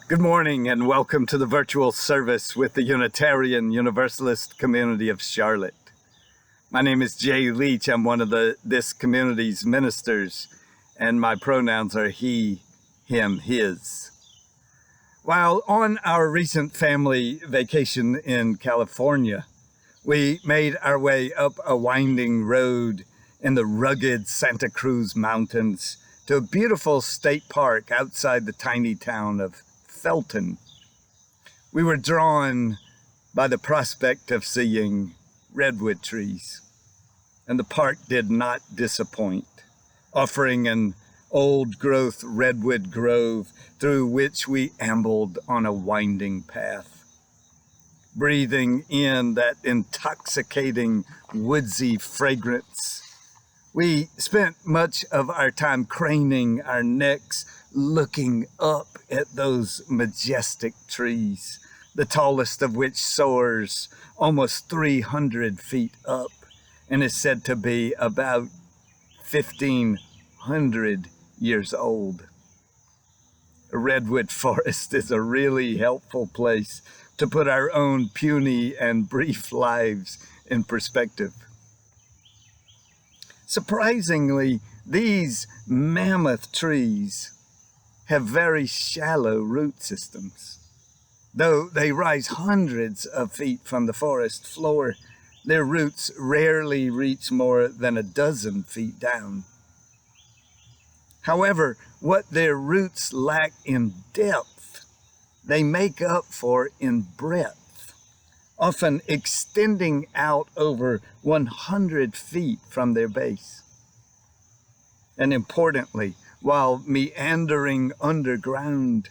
Good morning and welcome to the virtual service with the Unitarian Universalist community of Charlotte. My name is Jay Leach. I'm one of this community's ministers, and my pronouns are he, him, his. While on our recent family vacation in California, we made our way up a winding road in the rugged Santa Cruz Mountains to a beautiful state park outside the tiny town of Felton. We were drawn by the prospect of seeing redwood trees, and the park did not disappoint, offering an old-growth redwood grove through which we ambled on a winding path. Breathing in that intoxicating, woodsy fragrance, we spent much of our time craning our necks, looking up at those majestic trees, the tallest of which soars almost 300 feet up and is said to be about 1,500 years old. A redwood forest is a really helpful place to put our own puny and brief lives in perspective. Surprisingly, these mammoth trees have very shallow root systems. Though they rise hundreds of feet from the forest floor, their roots rarely reach more than a dozen feet down. However, what their roots lack in depth, they make up for in breadth, often extending out over 100 feet from their base. And importantly, while meandering underground,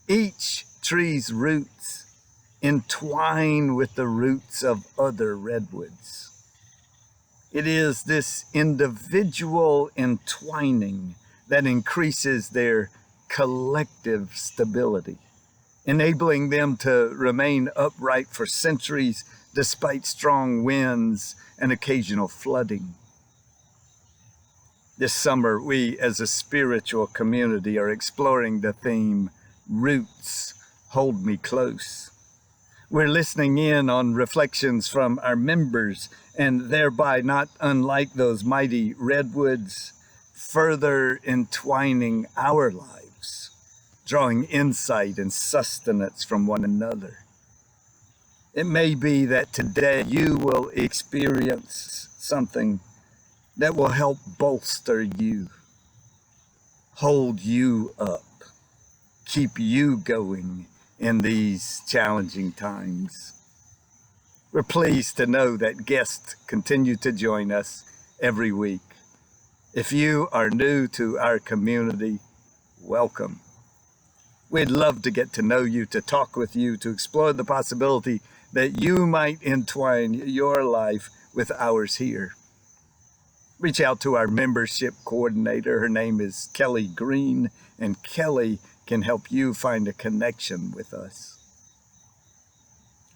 each tree's roots entwine with the roots of other redwoods. It is this individual entwining that increases their collective stability, enabling them to remain upright for centuries despite strong winds and occasional flooding. This summer, we as a spiritual community are exploring the theme, Roots Hold Me Close. We're listening in on reflections from our members and thereby not unlike those mighty redwoods, further entwining our lives drawing insight and sustenance from one another. It may be that today you will experience something that will help bolster you, hold you up, keep you going in these challenging times. We're pleased to know that guests continue to join us every week. If you are new to our community, welcome. We'd love to get to know you, to talk with you, to explore the possibility that you might entwine your life with ours here. Reach out to our membership coordinator. Her name is Kelly Green, and Kelly can help you find a connection with us.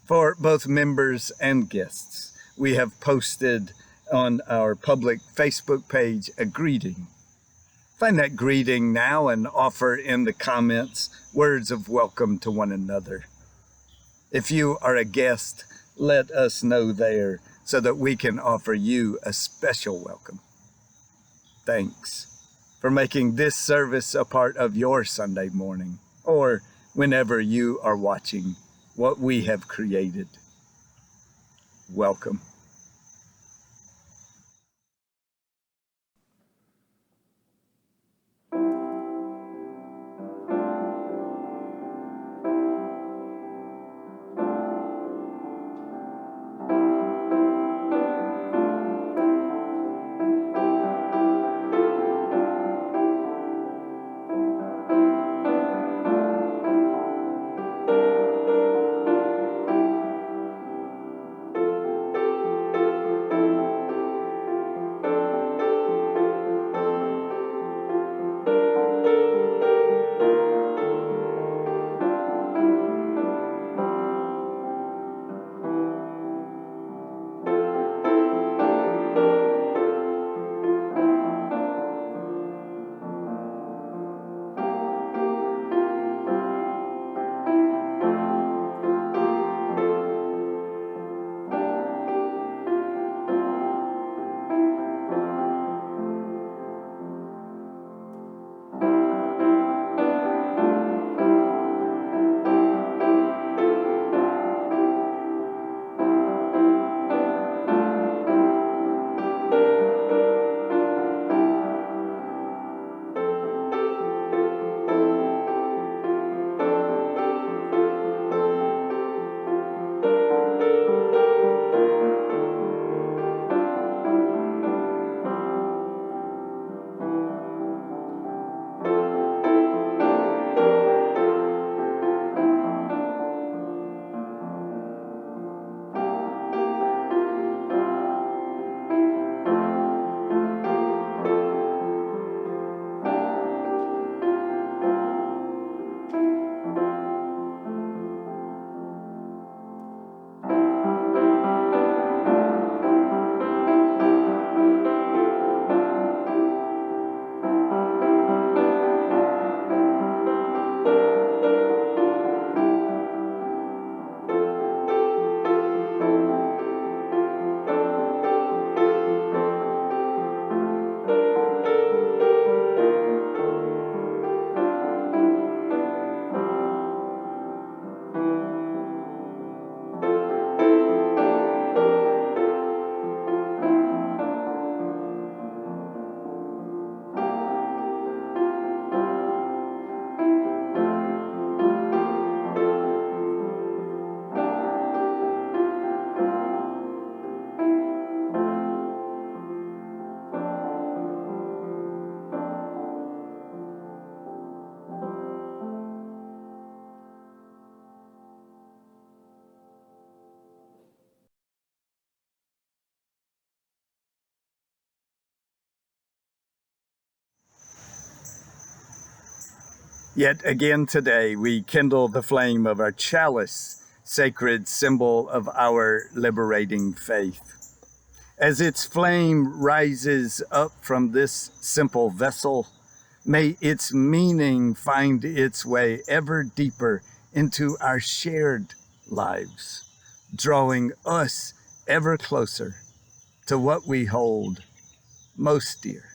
For both members and guests, we have posted on our public Facebook page a greeting. Find that greeting now and offer in the comments words of welcome to one another. If you are a guest, let us know there so that we can offer you a special welcome. Thanks for making this service a part of your Sunday morning, or whenever you are watching what we have created. Welcome. Yet again today, we kindle the flame of our chalice, sacred symbol of our liberating faith. As its flame rises up from this simple vessel, may its meaning find its way ever deeper into our shared lives, drawing us ever closer to what we hold most dear.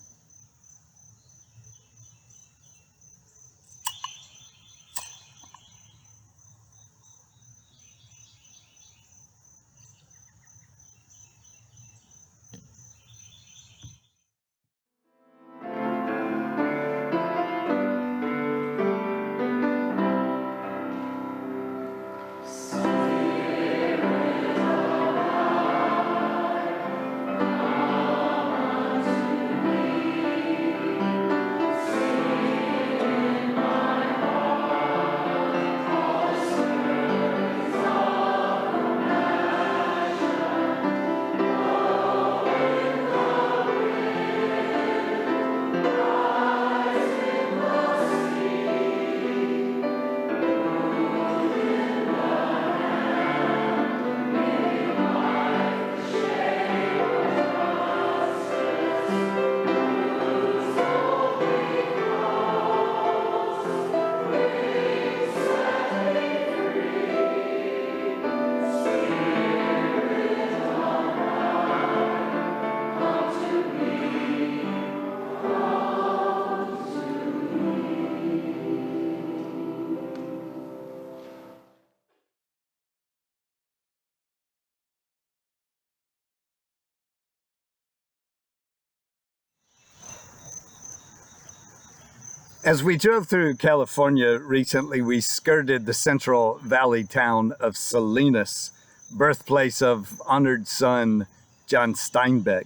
As we drove through California recently, we skirted the Central Valley town of Salinas, birthplace of honored son John Steinbeck.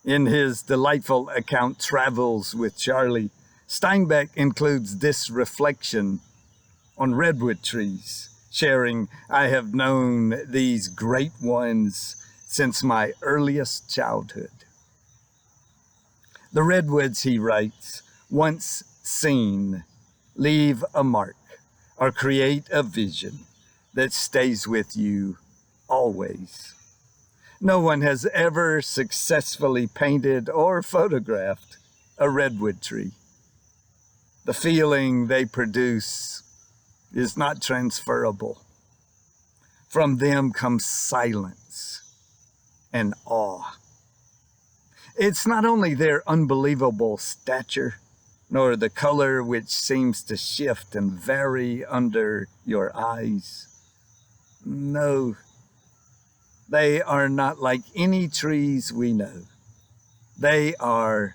In his delightful account, Travels with Charlie, Steinbeck includes this reflection on redwood trees, sharing, "I have known these great ones since my earliest childhood." The redwoods, he writes, once seen, leave a mark or create a vision that stays with you always. No one has ever successfully painted or photographed a redwood tree. The feeling they produce is not transferable. From them comes silence and awe. It's not only their unbelievable stature, nor the color which seems to shift and vary under your eyes. No, they are not like any trees we know. They are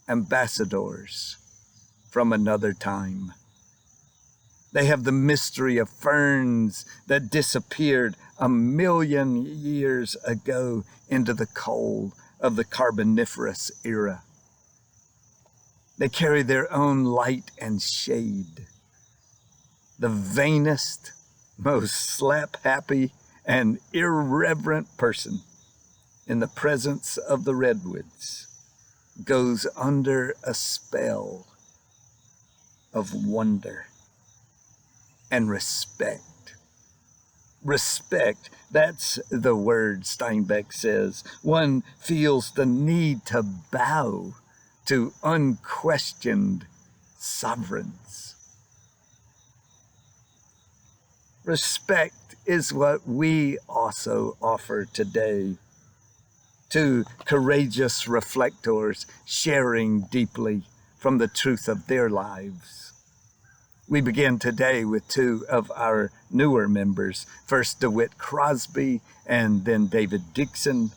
ambassadors from another time. They have the mystery of ferns that disappeared 1,000,000 years ago into the coal of the Carboniferous era. They carry their own light and shade. The vainest, most slap-happy, and irreverent person in the presence of the redwoods goes under a spell of wonder and respect. Respect, that's the word Steinbeck says. One feels the need to bow to unquestioned sovereigns. Respect is what we also offer today to courageous reflectors sharing deeply from the truth of their lives. We begin today with two of our newer members, first DeWitt Crosby and then David Dixon,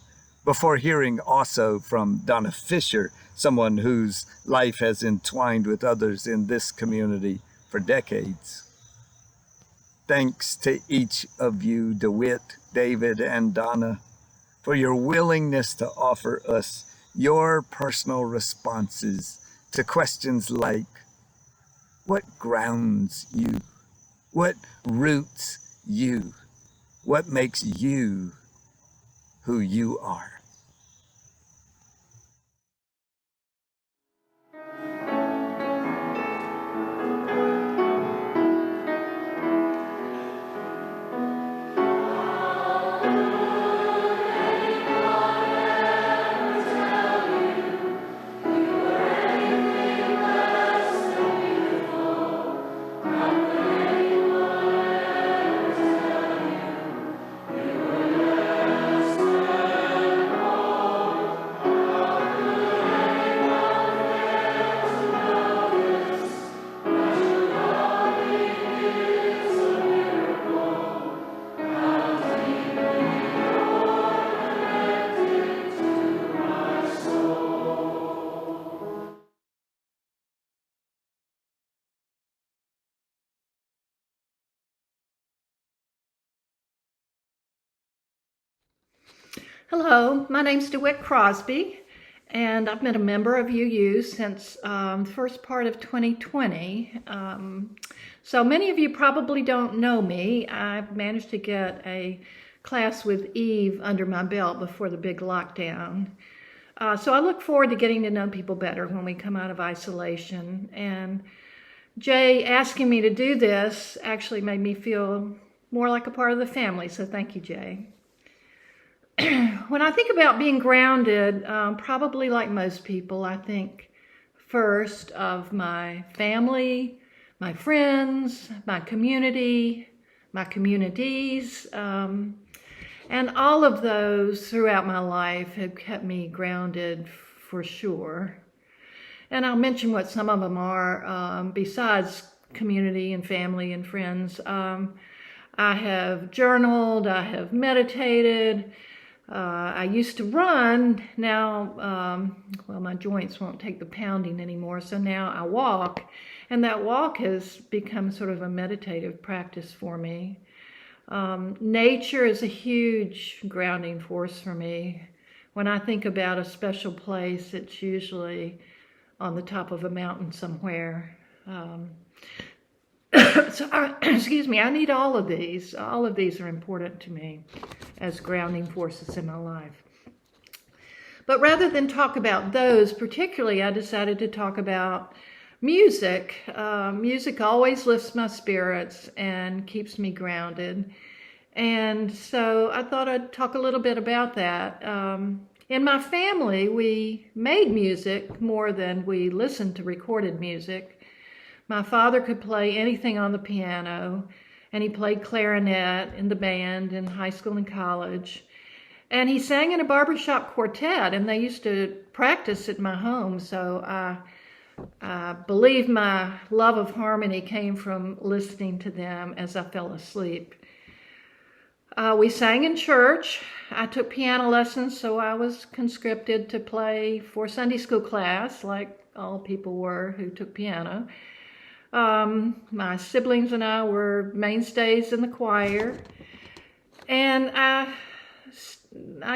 before hearing also from Donna Fisher, someone whose life has entwined with others in this community for decades. Thanks to each of you, DeWitt, David, and Donna, for your willingness to offer us your personal responses to questions like, what grounds you? What roots you? What makes you who you are? Hello, my name's DeWitt Crosby, and I've been a member of UU since the first part of 2020. So many of you probably don't know me. I've managed to get a class with Eve under my belt before the big lockdown. So I look forward to getting to know people better when we come out of isolation. And Jay asking me to do this actually made me feel more like a part of the family, so thank you, Jay. When I think about being grounded, probably like most people, I think first of my family, my friends, my community, my communities, and all of those throughout my life have kept me grounded for sure. And I'll mention what some of them are besides community and family and friends. I have journaled, I have meditated, I used to run. Now, well, my joints won't take the pounding anymore, so now I walk. And that walk has become sort of a meditative practice for me. Nature is a huge grounding force for me. When I think about a special place, it's usually on the top of a mountain somewhere. Excuse me, I need all of these. All of these are important to me as grounding forces in my life. But rather than talk about those particularly, I decided to talk about music. Music always lifts my spirits and keeps me grounded. And so I thought I'd talk a little bit about that. In my family, we made music more than we listened to recorded music. My father could play anything on the piano, and he played clarinet in the band in high school and college. And he sang in a barbershop quartet, and they used to practice at my home, so I believe my love of harmony came from listening to them as I fell asleep. We sang in church. I took piano lessons, so I was conscripted to play for Sunday school class, like all people were who took piano. My siblings and I were mainstays in the choir. And I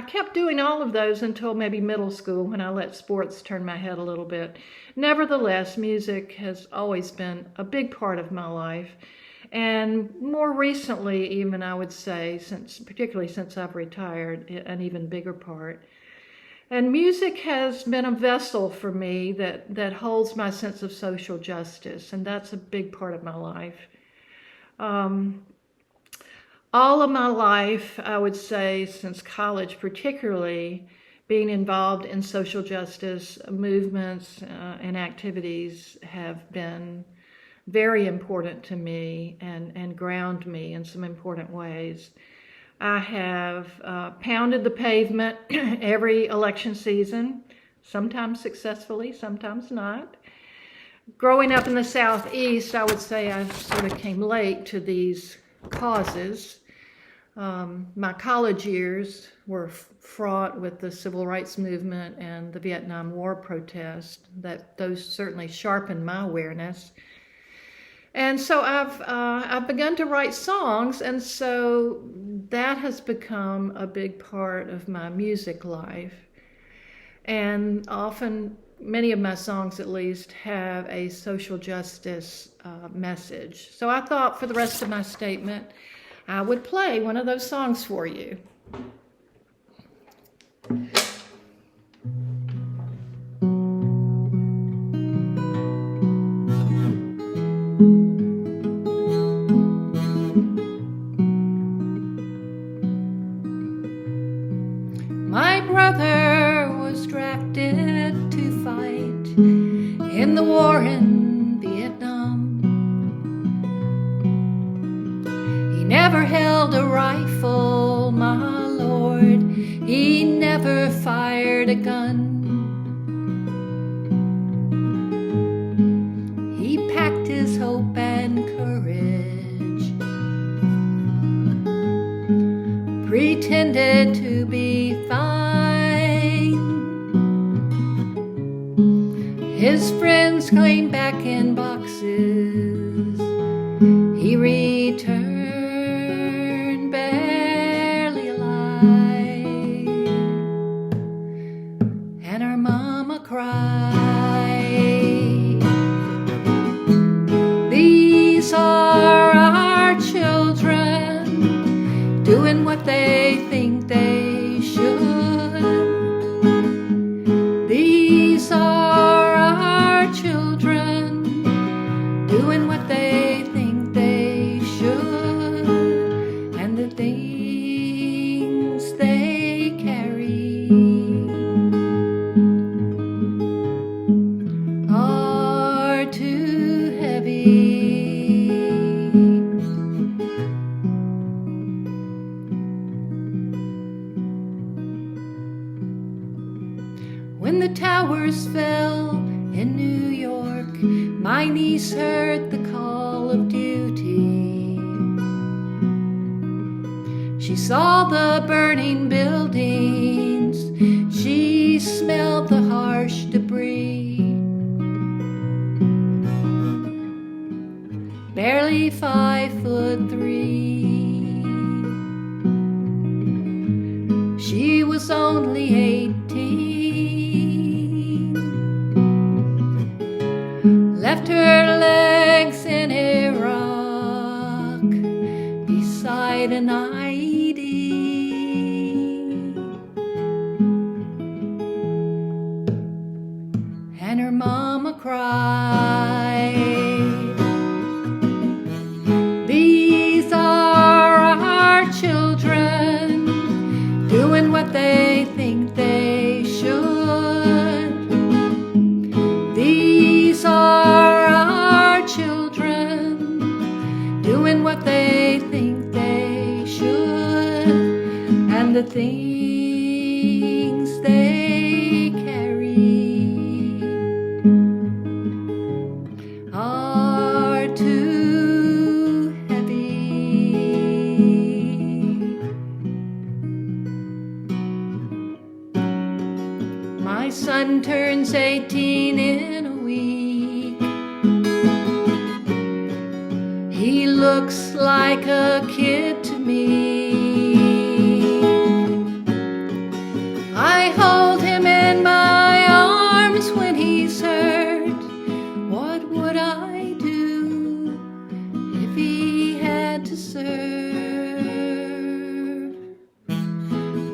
kept doing all of those until maybe middle school, when I let sports turn my head a little bit. Nevertheless, music has always been a big part of my life. And more recently, even I would say, particularly since I've retired, an even bigger part. And music has been a vessel for me that holds my sense of social justice, and that's a big part of my life. All of my life, I would say, since college particularly, being involved in social justice movements and activities have been very important to me and ground me in some important ways. I have pounded the pavement every election season, sometimes successfully, sometimes not. Growing up in the Southeast, I would say I sort of came late to these causes. My college years were fraught with the civil rights movement and the Vietnam War protest. Those certainly sharpened my awareness. And so I've begun to write songs, and so that has become a big part of my music life. And often, many of my songs at least, have a social justice message. So I thought for the rest of my statement, I would play one of those songs for you. My brother was drafted to fight in the war in Vietnam. He never held a rifle, my lord. He never fired a gun. He packed his hope and courage, pretended to be fine. His friends came back in boxes. He returned barely alive, and our mama cried. These are our children, doing what they think they should. These are our children, doing what they think they should. And the things they carry are too heavy. When the towers fell in New York, my niece heard the call of duty. She saw the burning buildings, she smelled the harsh debris. Barely 5'3". She was only 18. Left her legs in Iraq beside an ID. And her mama cried. These are our children, doing what they think they should. These are our children, doing what they think they should. And the things they carry are too heavy. My son turns 18 in a week. He looks like a kid to me. I hold him in my arms when he's hurt. What would I do if he had to serve?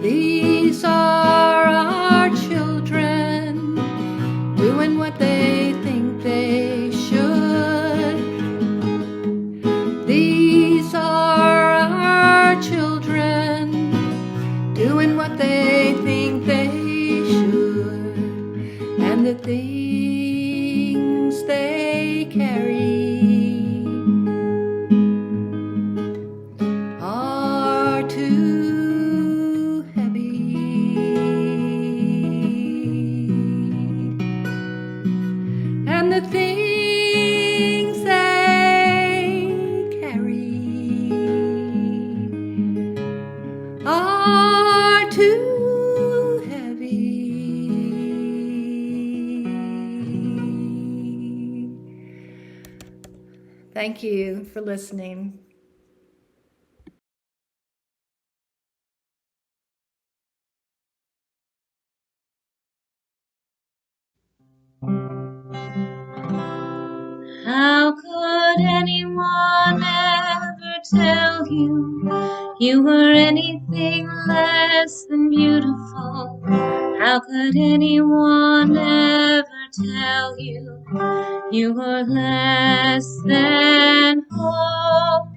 These are our children, doing what they think they should. These are our children, doing what they think they should. And the things they carry are too heavy. And the things they carry are too heavy. Thank you for listening. How could anyone ever tell you you were anything less than beautiful? How could anyone ever tell you you were less than whole?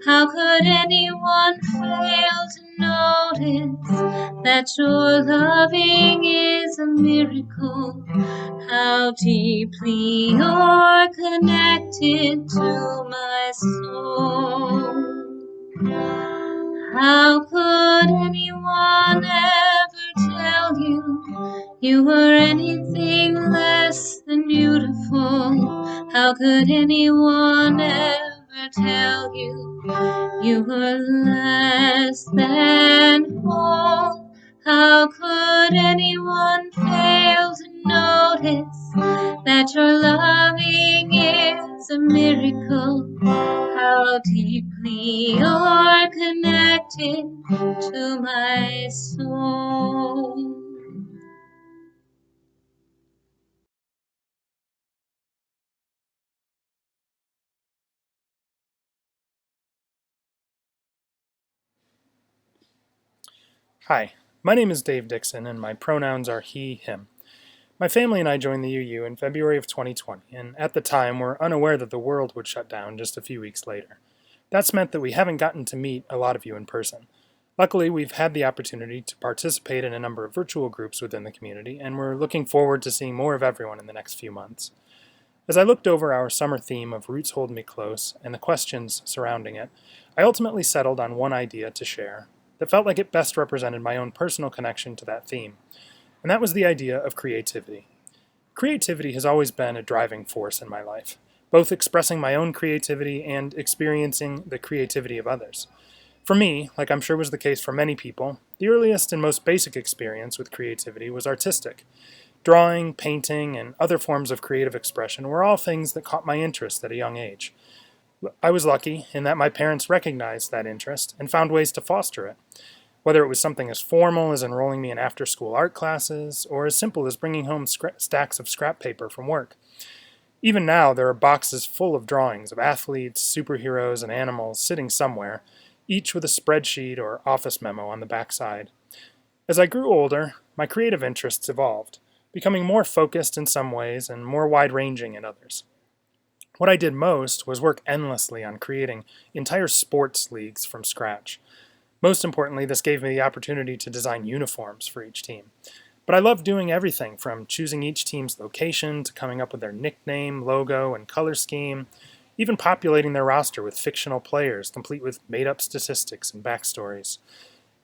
How could anyone fail to notice that your loving is a miracle? How deeply you're connected to my soul. How could anyone ever tell you you were anything less than beautiful? How could anyone ever tell you you were less than whole? How could anyone fail to notice that your loving is a miracle? How deeply you're connected to my soul. Hi, my name is Dave Dixon, and my pronouns are he, him. My family and I joined the UU in February of 2020, and at the time were unaware that the world would shut down just a few weeks later. That's meant that we haven't gotten to meet a lot of you in person. Luckily, we've had the opportunity to participate in a number of virtual groups within the community, and we're looking forward to seeing more of everyone in the next few months. As I looked over our summer theme of Roots Hold Me Close and the questions surrounding it, I ultimately settled on one idea to share that felt like it best represented my own personal connection to that theme, and that was the idea of creativity. Creativity has always been a driving force in my life, both expressing my own creativity and experiencing the creativity of others. For me, like I'm sure was the case for many people, the earliest and most basic experience with creativity was artistic. Drawing, painting, and other forms of creative expression were all things that caught my interest at a young age. I was lucky in that my parents recognized that interest and found ways to foster it, whether it was something as formal as enrolling me in after school art classes or as simple as bringing home stacks of scrap paper from work. Even now, there are boxes full of drawings of athletes, superheroes, and animals sitting somewhere, each with a spreadsheet or office memo on the backside. As I grew older, my creative interests evolved, becoming more focused in some ways and more wide ranging in others. What I did most was work endlessly on creating entire sports leagues from scratch. Most importantly, this gave me the opportunity to design uniforms for each team. But I loved doing everything from choosing each team's location to coming up with their nickname, logo, and color scheme, even populating their roster with fictional players complete with made up statistics and backstories.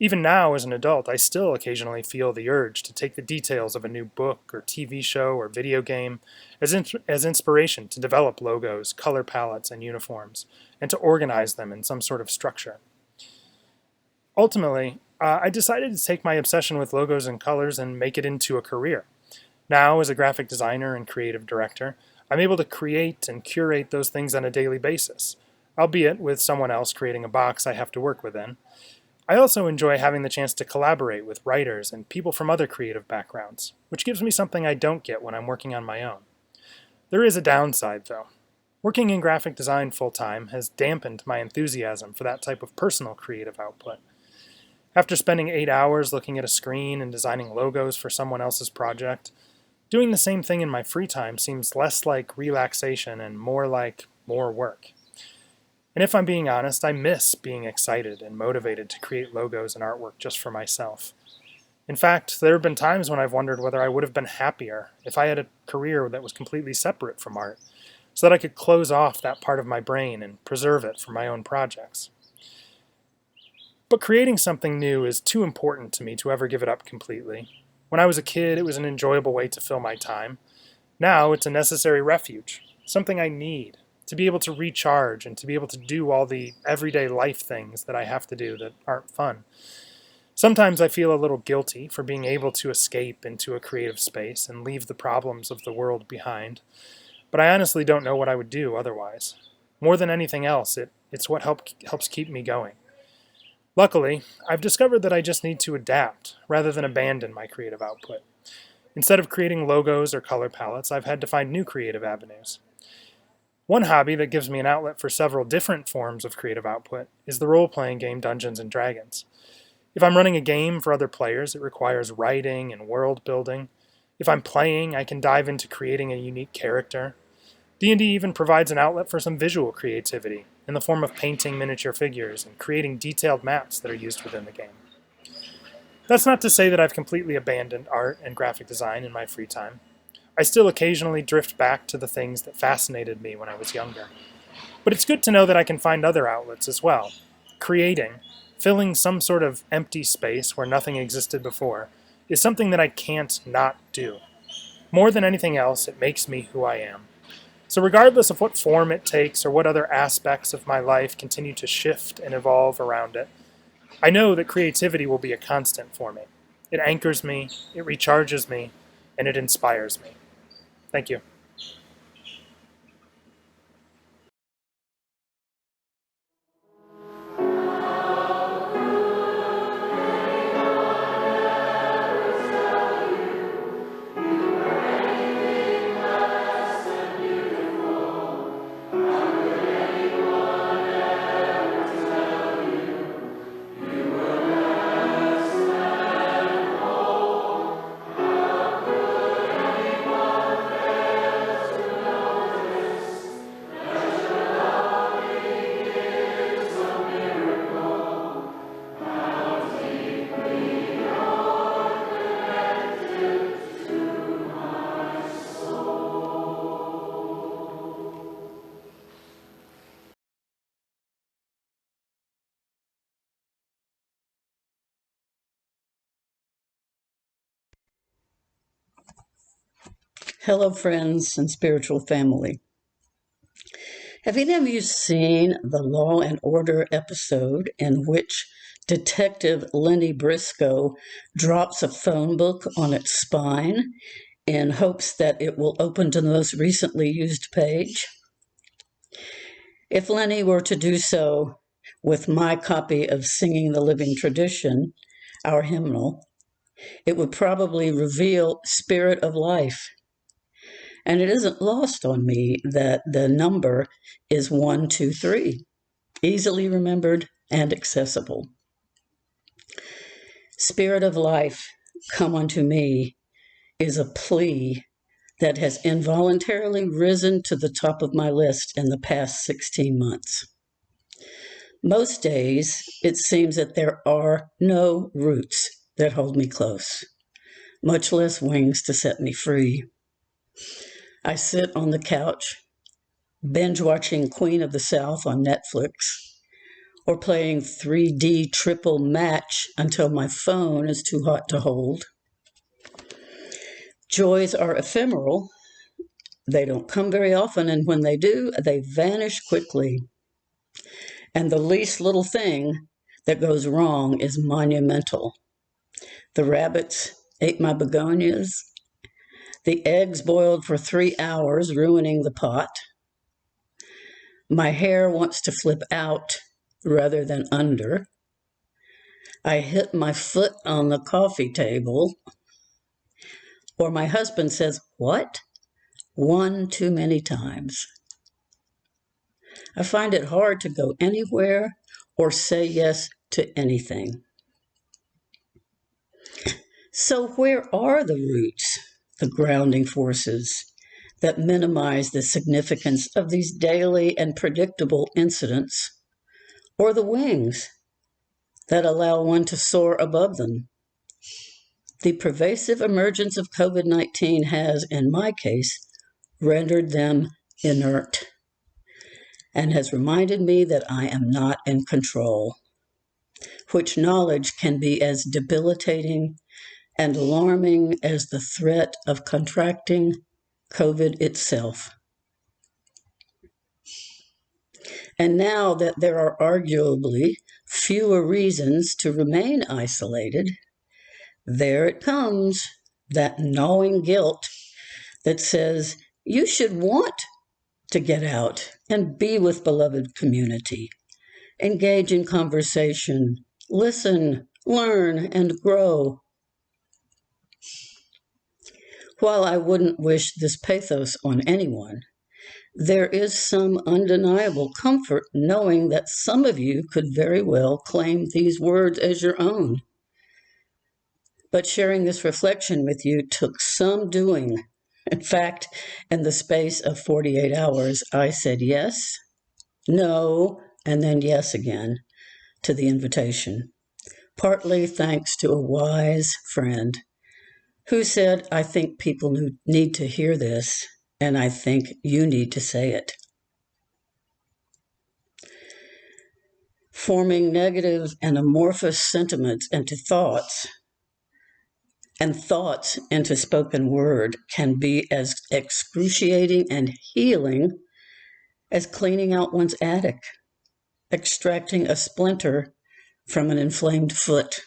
Even now, as an adult, I still occasionally feel the urge to take the details of a new book or TV show or video game as inspiration to develop logos, color palettes, and uniforms, and to organize them in some sort of structure. Ultimately, I decided to take my obsession with logos and colors and make it into a career. Now, as a graphic designer and creative director, I'm able to create and curate those things on a daily basis, albeit with someone else creating a box I have to work within. I also enjoy having the chance to collaborate with writers and people from other creative backgrounds, which gives me something I don't get when I'm working on my own. There is a downside, though. Working in graphic design full time has dampened my enthusiasm for that type of personal creative output. After spending 8 hours looking at a screen and designing logos for someone else's project, doing the same thing in my free time seems less like relaxation and more like more work. And if I'm being honest, I miss being excited and motivated to create logos and artwork just for myself. In fact, there have been times when I've wondered whether I would have been happier if I had a career that was completely separate from art, so that I could close off that part of my brain and preserve it for my own projects. But creating something new is too important to me to ever give it up completely. When I was a kid, it was an enjoyable way to fill my time. Now it's a necessary refuge, something I need to be able to recharge and to be able to do all the everyday life things that I have to do that aren't fun. Sometimes I feel a little guilty for being able to escape into a creative space and leave the problems of the world behind, but I honestly don't know what I would do otherwise. More than anything else, it's what helps keep me going. Luckily, I've discovered that I just need to adapt rather than abandon my creative output. Instead of creating logos or color palettes, I've had to find new creative avenues. One hobby that gives me an outlet for several different forms of creative output is the role-playing game Dungeons & Dragons. If I'm running a game for other players, it requires writing and world building. If I'm playing, I can dive into creating a unique character. D&D even provides an outlet for some visual creativity in the form of painting miniature figures and creating detailed maps that are used within the game. That's not to say that I've completely abandoned art and graphic design in my free time. I still occasionally drift back to the things that fascinated me when I was younger. But it's good to know that I can find other outlets as well. Creating, filling some sort of empty space where nothing existed before, is something that I can't not do. More than anything else, it makes me who I am. So regardless of what form it takes or what other aspects of my life continue to shift and evolve around it, I know that creativity will be a constant for me. It anchors me, it recharges me, and it inspires me. Thank you. Hello, friends and spiritual family. Have any of you seen the Law and Order episode in which Detective Lenny Briscoe drops a phone book on its spine in hopes that it will open to the most recently used page? If Lenny were to do so with my copy of Singing the Living Tradition, our hymnal, it would probably reveal Spirit of Life. And it isn't lost on me that the number is 123, easily remembered and accessible. Spirit of Life, come unto me, is a plea that has involuntarily risen to the top of my list in the past 16 months. Most days, it seems that there are no roots that hold me close, much less wings to set me free. I sit on the couch, binge watching Queen of the South on Netflix, or playing 3D triple match until my phone is too hot to hold. Joys are ephemeral. They don't come very often, and when they do, they vanish quickly. And the least little thing that goes wrong is monumental. The rabbits ate my begonias. The eggs boiled for 3 hours, ruining the pot. My hair wants to flip out rather than under. I hit my foot on the coffee table. Or my husband says, "What?" one too many times. I find it hard to go anywhere or say yes to anything. So where are the roots, the grounding forces that minimize the significance of these daily and predictable incidents, or the wings that allow one to soar above them? The pervasive emergence of COVID-19 has, in my case, rendered them inert and has reminded me that I am not in control, which knowledge can be as debilitating and alarming as the threat of contracting COVID itself. And now that there are arguably fewer reasons to remain isolated, there it comes, that gnawing guilt that says you should want to get out and be with beloved community, engage in conversation, listen, learn, and grow. While I wouldn't wish this pathos on anyone, there is some undeniable comfort knowing that some of you could very well claim these words as your own. But sharing this reflection with you took some doing. In fact, in the space of 48 hours, I said yes, no, and then yes again to the invitation, partly thanks to a wise friend who said, "I think people need to hear this, and I think you need to say it." Forming negative and amorphous sentiments into thoughts, and thoughts into spoken word can be as excruciating and healing as cleaning out one's attic, extracting a splinter from an inflamed foot,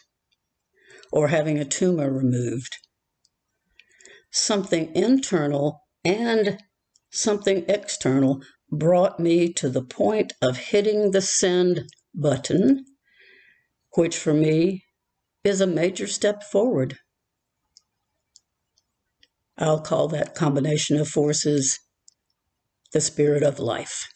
or having a tumor removed. Something internal and something external brought me to the point of hitting the send button, which for me is a major step forward. I'll call that combination of forces the spirit of life.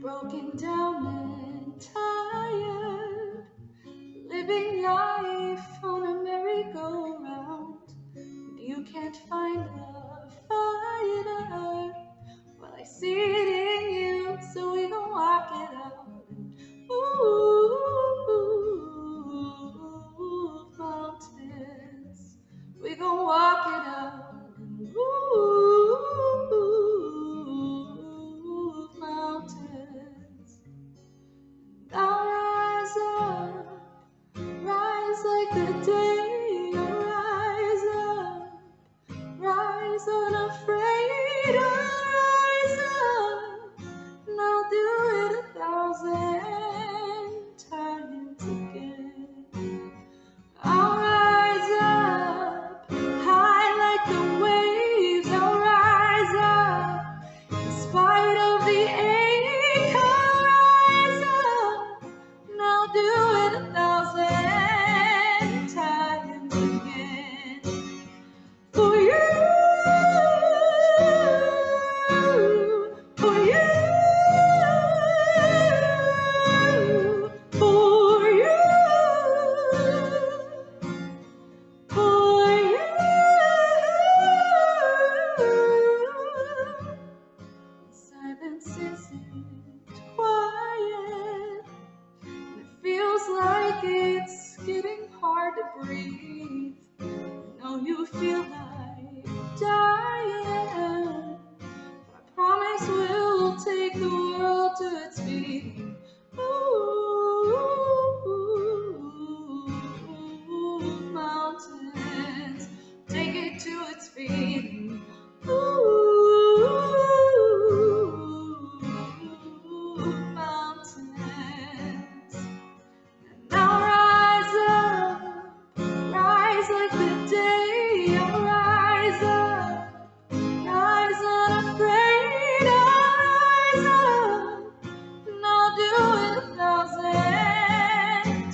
Broken down and tired, living life on a merry-go-round, and you can't find a fighter. Well, I see it in you, so we gon' walk it out. Ooh, 1,000 times again. I'll rise up high like the waves. I'll rise up in spite of the ache. I'll rise up and I'll do it 1,000 times again. For you, for you, for you, for you. Silence isn't quiet, and it feels like it's getting hard to breathe. I know you feel like dying, but I promise we'll take the world to its feet. Ooh, mountains, take it to its feet. Ooh, mountains. And I'll rise up, rise like the day. I'll rise up, rise unafraid. I'll rise up, and I'll do it 1,000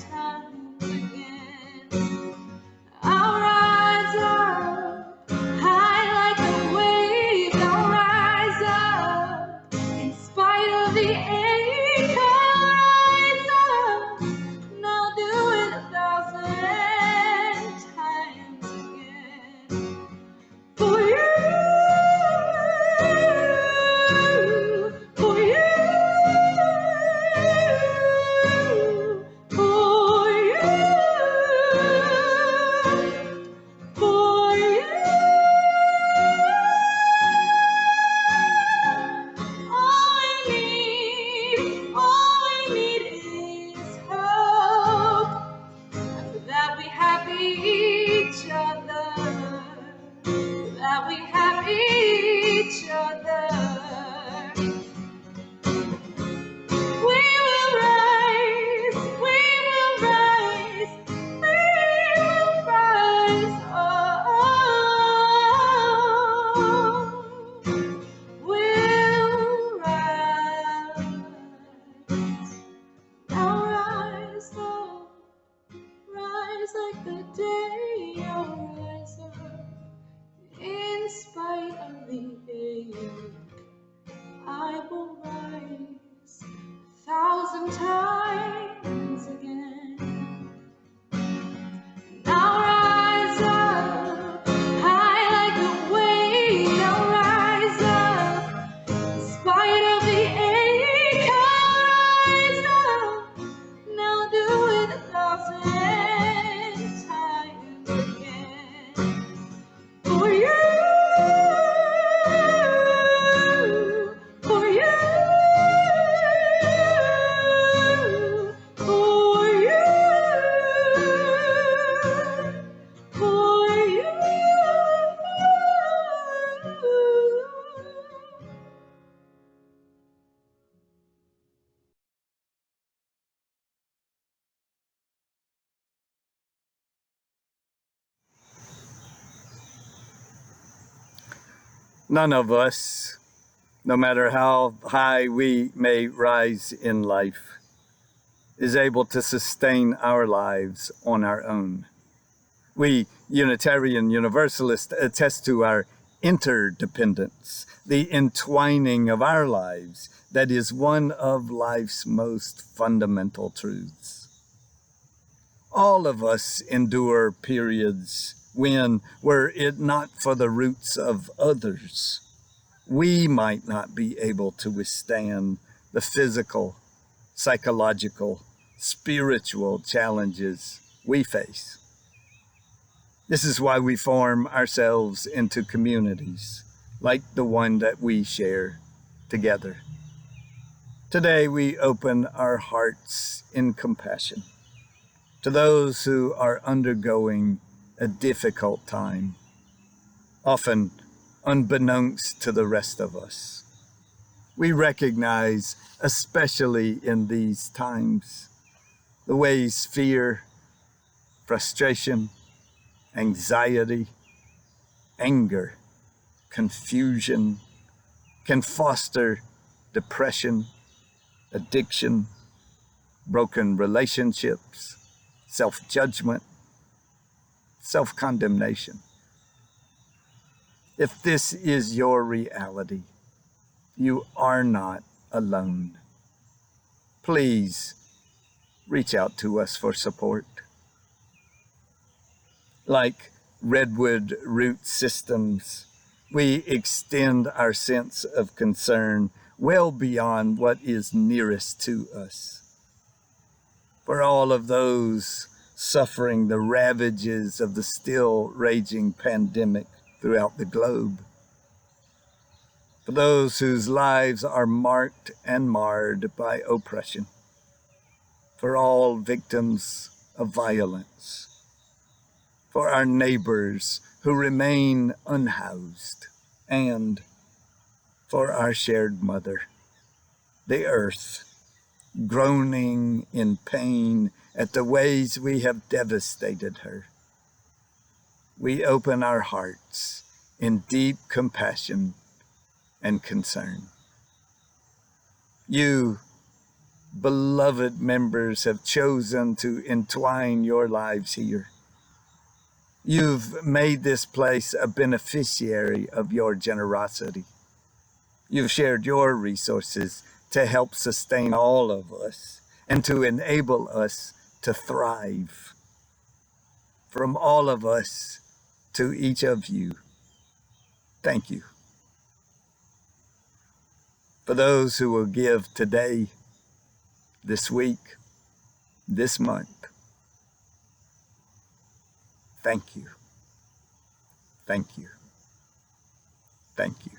times again. I'll rise up high like the waves. I'll rise up in spite of the ache. I'll rise up and I'll do it 1,000 times again. For you, for you, for you, for you. All we need is hope. After that we have each other. After that we have each other. We will rise, we will rise, we will rise up. We'll rise. I'll rise up, rise like the day. I'll rise up in spite of the ache. I will rise 1,000 times again. I'll rise up high like the wave. I'll rise up in spite of the ache. I'll rise up and I'll do it 1,000 times again. For you, for you, for you, for you. None of us, no matter how high we may rise in life, is able to sustain our lives on our own. We Unitarian Universalists attest to our interdependence, the entwining of our lives that is one of life's most fundamental truths. All of us endure periods when, were it not for the roots of others, we might not be able to withstand the physical, psychological, spiritual challenges we face. This is why we form ourselves into communities like the one that we share together. Today we open our hearts in compassion to those who are undergoing a difficult time, often unbeknownst to the rest of us. We recognize, especially in these times, the ways fear, frustration, anxiety, anger, confusion can foster depression, addiction, broken relationships, self-judgment, self-condemnation. If this is your reality, you are not alone. Please reach out to us for support. Like Redwood Root Systems, we extend our sense of concern well beyond what is nearest to us. For all of those suffering the ravages of the still raging pandemic throughout the globe, for those whose lives are marked and marred by oppression, for all victims of violence, for our neighbors who remain unhoused, and for our shared mother, the earth, groaning in pain at the ways we have devastated her. We open our hearts in deep compassion and concern. You, beloved members, have chosen to entwine your lives here. You've made this place a beneficiary of your generosity. You've shared your resources to help sustain all of us and to enable us to thrive. From all of us to each of you, thank you. For those who will give today, this week, this month, thank you. Thank you. Thank you.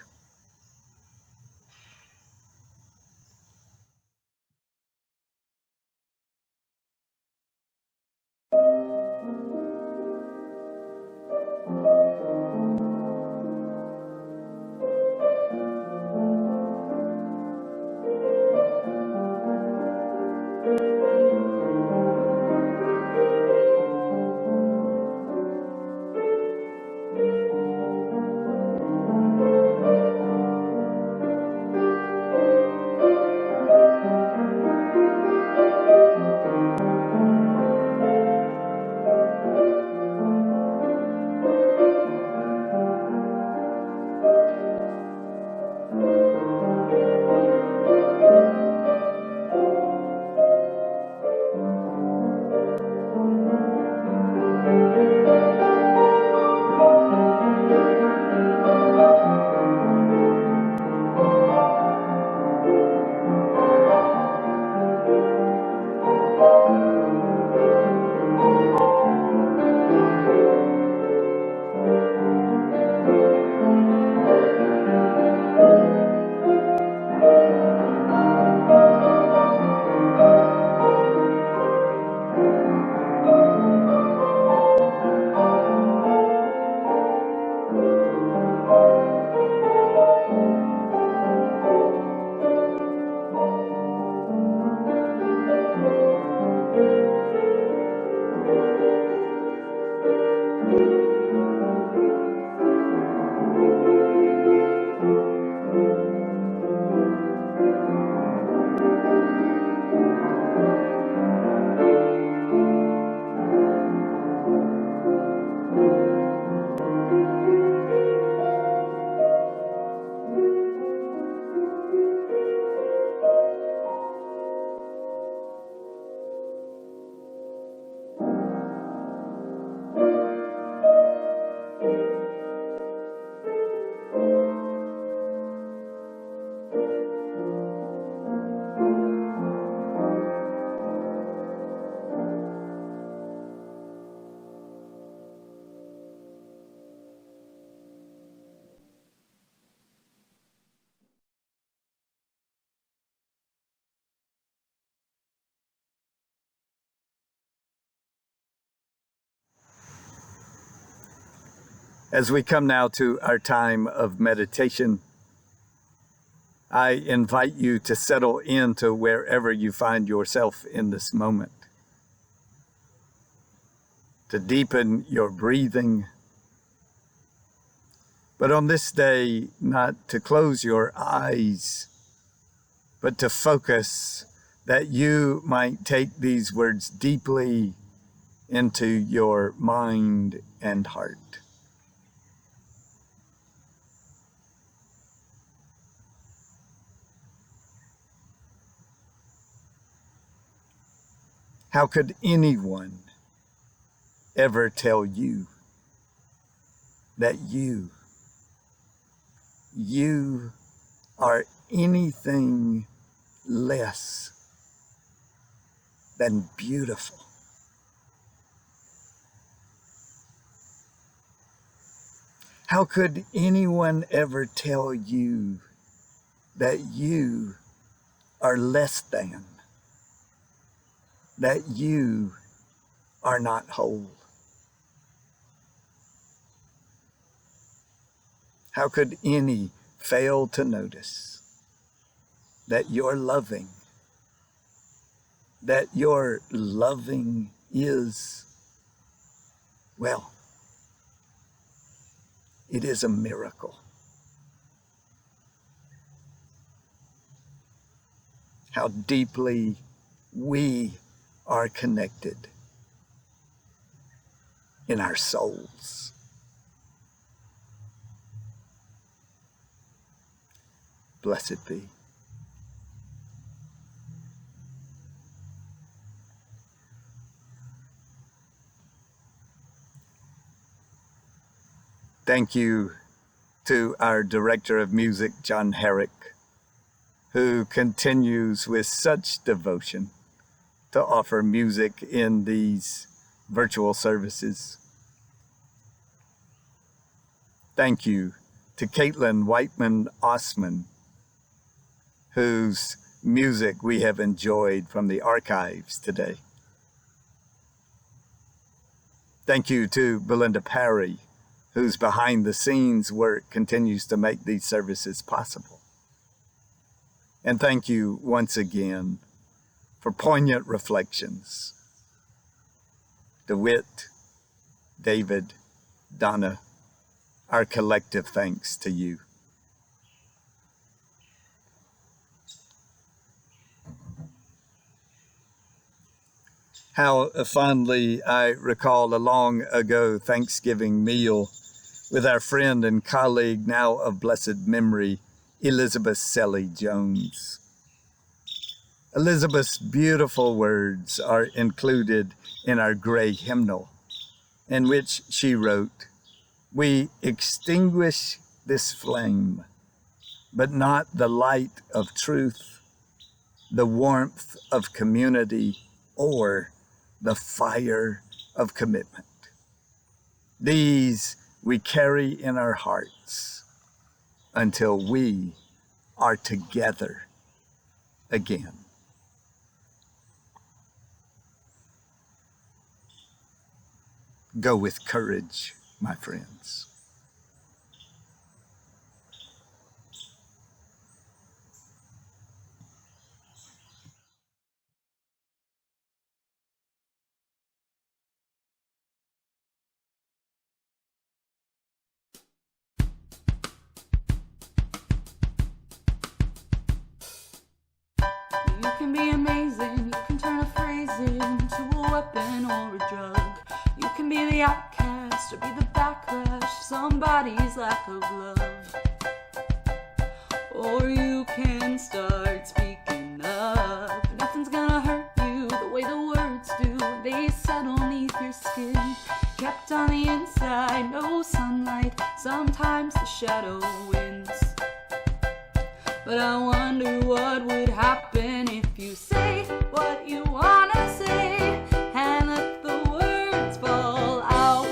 As we come now to our time of meditation, I invite you to settle into wherever you find yourself in this moment, to deepen your breathing, but on this day, not to close your eyes, but to focus, that you might take these words deeply into your mind and heart. How could anyone ever tell you that you are anything less than beautiful? How could anyone ever tell you that you are less than, that you are not whole? How could any fail to notice that your loving is, well, it is a miracle. How deeply we are connected in our souls. Blessed be. Thank you to our Director of Music, John Herrick, who continues with such devotion to offer music in these virtual services. Thank you to Caitlin Whiteman Osman, whose music we have enjoyed from the archives today. Thank you to Belinda Parry, whose behind-the-scenes work continues to make these services possible. And thank you once again for poignant reflections. DeWitt, David, Donna, our collective thanks to you. How fondly I recall a long ago Thanksgiving meal with our friend and colleague, now of blessed memory, Elizabeth Selly Jones. Elizabeth's beautiful words are included in our gray hymnal, in which she wrote, "We extinguish this flame, but not the light of truth, the warmth of community, or the fire of commitment. These we carry in our hearts until we are together again." Go with courage, my friends. You can be amazing, you can turn a phrase into a weapon or a drug. You can be the outcast or be the backlash, somebody's lack of love. Or you can start speaking up. Nothing's gonna hurt you the way the words do. They settle neath your skin, kept on the inside, no sunlight. Sometimes the shadow wins. But I wonder what would happen if you say what you wanna say and let the words fall out.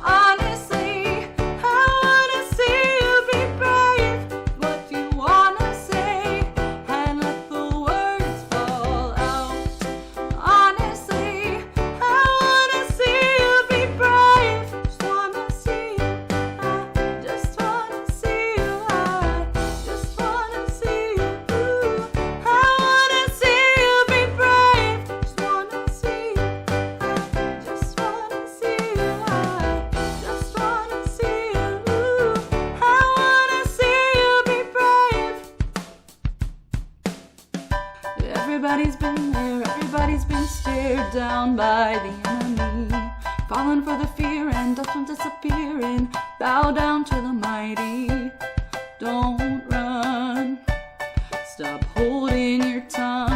Honestly, I wanna see you be brave. What you wanna say and let the words fall out. Honestly, I wanna see you be brave. Just wanna see you. I just wanna see you. I just wanna see He's been stared down by the enemy, fallen for the fear and dust from disappearing. Bow down to the mighty. Don't run. Stop holding your tongue.